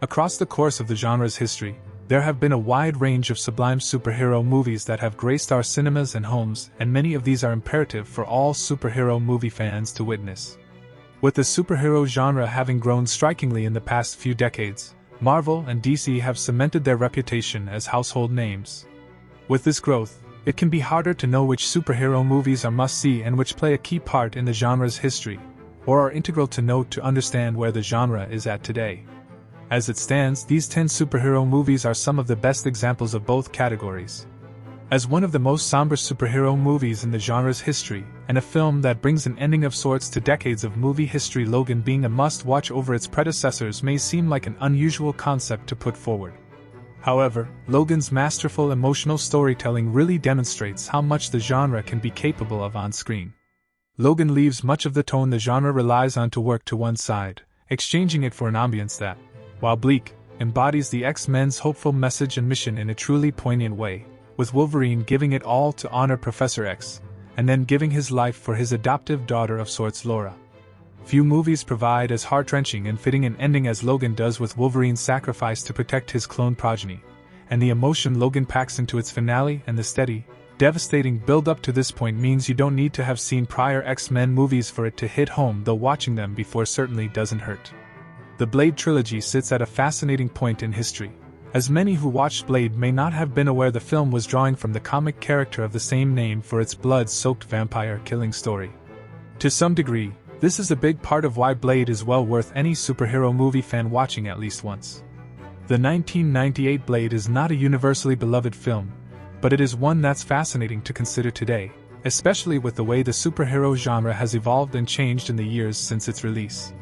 Across the course of the genre's history, there have been a wide range of sublime superhero movies that have graced our cinemas and homes, and many of these are imperative for all superhero movie fans to witness. With the superhero genre having grown strikingly in the past few decades, Marvel and DC have cemented their reputation as household names. With this growth, it can be harder to know which superhero movies are must-see and which play a key part in the genre's history, or are integral to note to understand where the genre is at today. As it stands, these 10 superhero movies are some of the best examples of both categories. As one of the most somber superhero movies in the genre's history, and a film that brings an ending of sorts to decades of movie history, Logan being a must-watch over its predecessors may seem like an unusual concept to put forward. However, Logan's masterful emotional storytelling really demonstrates how much the genre can be capable of on screen. Logan leaves much of the tone the genre relies on to work to one side, exchanging it for an ambience that, while bleak, embodies the X-Men's hopeful message and mission in a truly poignant way, with Wolverine giving it all to honor Professor X, and then giving his life for his adoptive daughter of sorts, Laura. Few movies provide as heart-wrenching and fitting an ending as Logan does, with Wolverine's sacrifice to protect his clone progeny, and the emotion Logan packs into its finale, and the steady, devastating build-up to this point means you don't need to have seen prior X-Men movies for it to hit home, though watching them before certainly doesn't hurt. The Blade trilogy sits at a fascinating point in history, as many who watched Blade may not have been aware the film was drawing from the comic character of the same name for its blood-soaked vampire-killing story. To some degree, this is a big part of why Blade is well worth any superhero movie fan watching at least once. The 1998 Blade is not a universally beloved film, but it is one that's fascinating to consider today, especially with the way the superhero genre has evolved and changed in the years since its release.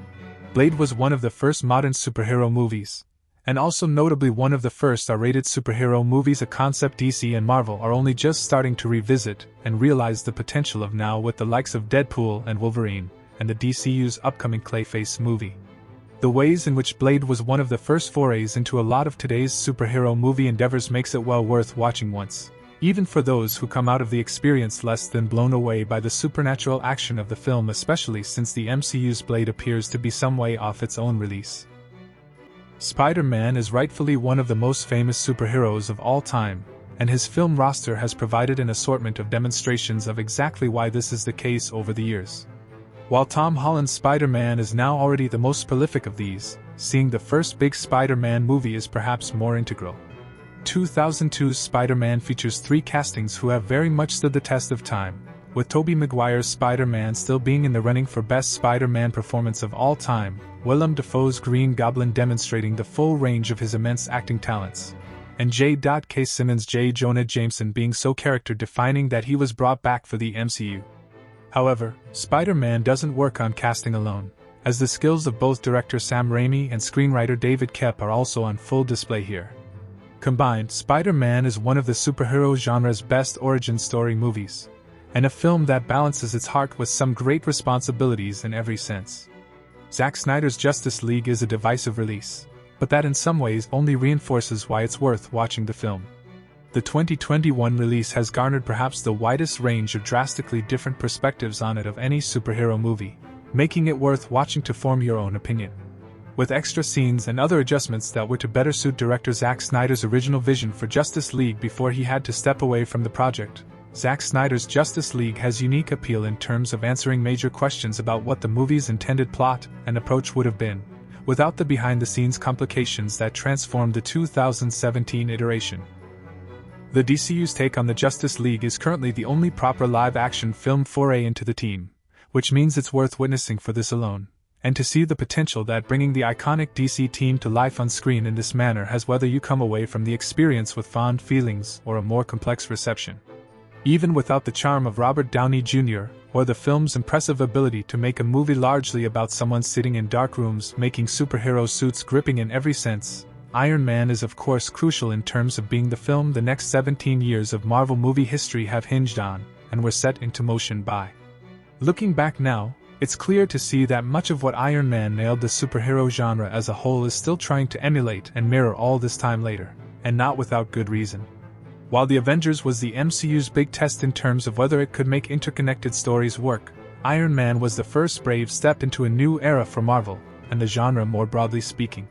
Blade was one of the first modern superhero movies, and also notably one of the first R-rated superhero movies, a concept DC and Marvel are only just starting to revisit and realize the potential of now with the likes of Deadpool and Wolverine, and the DCU's upcoming Clayface movie. The ways in which Blade was one of the first forays into a lot of today's superhero movie endeavors makes it well worth watching once, even for those who come out of the experience less than blown away by the supernatural action of the film, especially since the MCU's Blade appears to be some way off its own release. Spider-Man is rightfully one of the most famous superheroes of all time, and his film roster has provided an assortment of demonstrations of exactly why this is the case over the years. While Tom Holland's Spider-Man is now already the most prolific of these, seeing the first big Spider-Man movie is perhaps more integral. 2002's Spider-Man features 3 castings who have very much stood the test of time, with Tobey Maguire's Spider-Man still being in the running for Best Spider-Man Performance of all time, Willem Dafoe's Green Goblin demonstrating the full range of his immense acting talents, and J.K. Simmons' J. Jonah Jameson being so character-defining that he was brought back for the MCU. However, Spider-Man doesn't work on casting alone, as the skills of both director Sam Raimi and screenwriter David Koepp are also on full display here. Combined, Spider-Man is one of the superhero genre's best origin story movies, and a film that balances its heart with some great responsibilities in every sense. Zack Snyder's Justice League is a divisive release, but that in some ways only reinforces why it's worth watching the film. The 2021 release has garnered perhaps the widest range of drastically different perspectives on it of any superhero movie, making it worth watching to form your own opinion. With extra scenes and other adjustments that were to better suit director Zack Snyder's original vision for Justice League before he had to step away from the project, Zack Snyder's Justice League has unique appeal in terms of answering major questions about what the movie's intended plot and approach would have been, without the behind-the-scenes complications that transformed the 2017 iteration. The DCU's take on the Justice League is currently the only proper live-action film foray into the team, which means it's worth witnessing for this alone, and to see the potential that bringing the iconic DC team to life on screen in this manner has, whether you come away from the experience with fond feelings or a more complex reception. Even without the charm of Robert Downey Jr., or the film's impressive ability to make a movie largely about someone sitting in dark rooms making superhero suits gripping in every sense, Iron Man is of course crucial in terms of being the film the next 17 years of Marvel movie history have hinged on, and were set into motion by. Looking back now, it's clear to see that much of what Iron Man nailed the superhero genre as a whole is still trying to emulate and mirror all this time later, and not without good reason. While the Avengers was the MCU's big test in terms of whether it could make interconnected stories work, Iron Man was the first brave step into a new era for Marvel, and the genre more broadly speaking.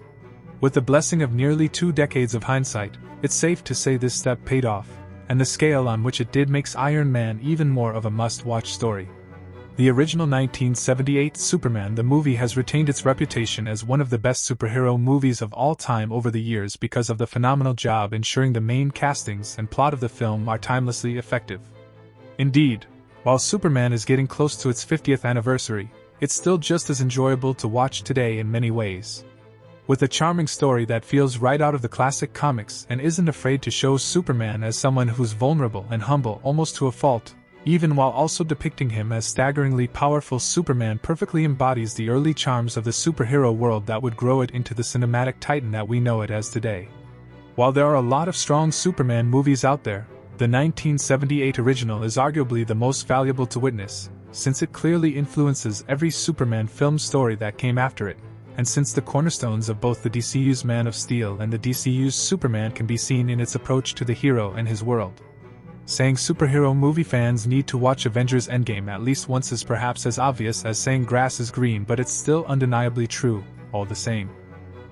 With the blessing of nearly 2 decades of hindsight, it's safe to say this step paid off, and the scale on which it did makes Iron Man even more of a must-watch story. The original 1978 Superman the movie has retained its reputation as one of the best superhero movies of all time over the years because of the phenomenal job ensuring the main castings and plot of the film are timelessly effective. Indeed, while Superman is getting close to its 50th anniversary, it's still just as enjoyable to watch today in many ways. With a charming story that feels right out of the classic comics and isn't afraid to show Superman as someone who's vulnerable and humble almost to a fault, even while also depicting him as staggeringly powerful, Superman perfectly embodies the early charms of the superhero world that would grow it into the cinematic titan that we know it as today. While there are a lot of strong Superman movies out there, the 1978 original is arguably the most valuable to witness, since it clearly influences every Superman film story that came after it, and since the cornerstones of both the DCU's Man of Steel and the DCU's Superman can be seen in its approach to the hero and his world. Saying superhero movie fans need to watch Avengers Endgame at least once is perhaps as obvious as saying grass is green, but it's still undeniably true, all the same.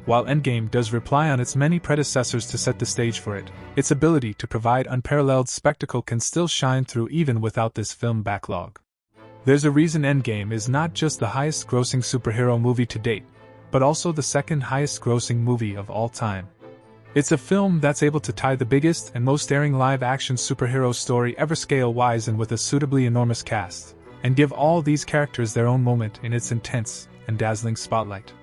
While Endgame does rely on its many predecessors to set the stage for it, its ability to provide unparalleled spectacle can still shine through even without this film backlog. There's a reason Endgame is not just the highest-grossing superhero movie to date, but also the second highest-grossing movie of all time. It's a film that's able to tie the biggest and most daring live-action superhero story ever scale-wise and with a suitably enormous cast, and give all these characters their own moment in its intense and dazzling spotlight.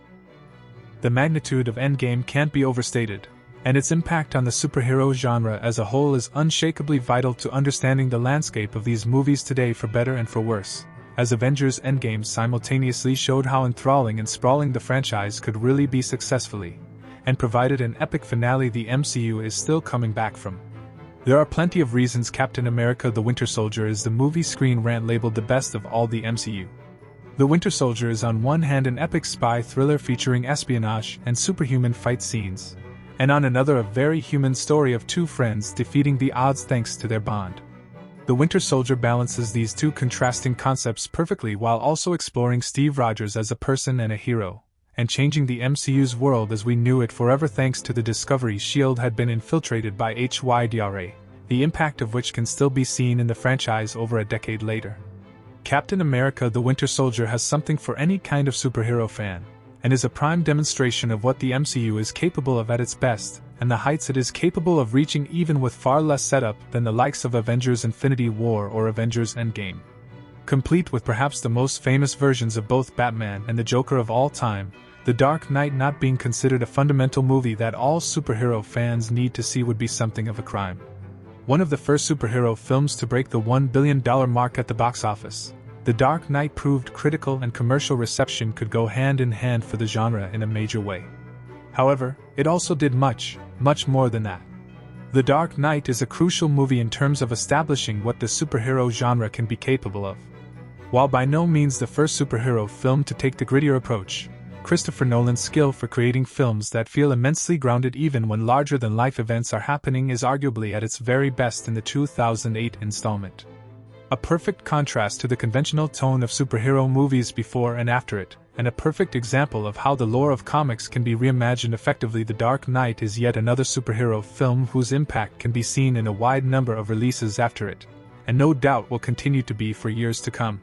The magnitude of Endgame can't be overstated, and its impact on the superhero genre as a whole is unshakably vital to understanding the landscape of these movies today, for better and for worse, as Avengers Endgame simultaneously showed how enthralling and sprawling the franchise could really be successfully, and provided an epic finale the MCU is still coming back from. There are plenty of reasons Captain America the Winter Soldier is the movie Screen Rant labeled the best of all the MCU. The Winter Soldier is on one hand an epic spy thriller featuring espionage and superhuman fight scenes, and on another a very human story of two friends defeating the odds thanks to their bond. The Winter Soldier balances these two contrasting concepts perfectly while also exploring Steve Rogers as a person and a hero, and changing the MCU's world as we knew it forever thanks to the discovery S.H.I.E.L.D. had been infiltrated by HYDRA, the impact of which can still be seen in the franchise over a decade later. Captain America the Winter Soldier has something for any kind of superhero fan, and is a prime demonstration of what the MCU is capable of at its best, and the heights it is capable of reaching even with far less setup than the likes of Avengers Infinity War or Avengers Endgame. Complete with perhaps the most famous versions of both Batman and the Joker of all time, The Dark Knight not being considered a fundamental movie that all superhero fans need to see would be something of a crime. One of the first superhero films to break the $1 billion mark at the box office, The Dark Knight proved critical and commercial reception could go hand in hand for the genre in a major way. However, it also did much, much more than that. The Dark Knight is a crucial movie in terms of establishing what the superhero genre can be capable of. While by no means the first superhero film to take the grittier approach, Christopher Nolan's skill for creating films that feel immensely grounded even when larger-than-life events are happening is arguably at its very best in the 2008 installment. A perfect contrast to the conventional tone of superhero movies before and after it, and a perfect example of how the lore of comics can be reimagined effectively. The Dark Knight is yet another superhero film whose impact can be seen in a wide number of releases after it, and no doubt will continue to be for years to come.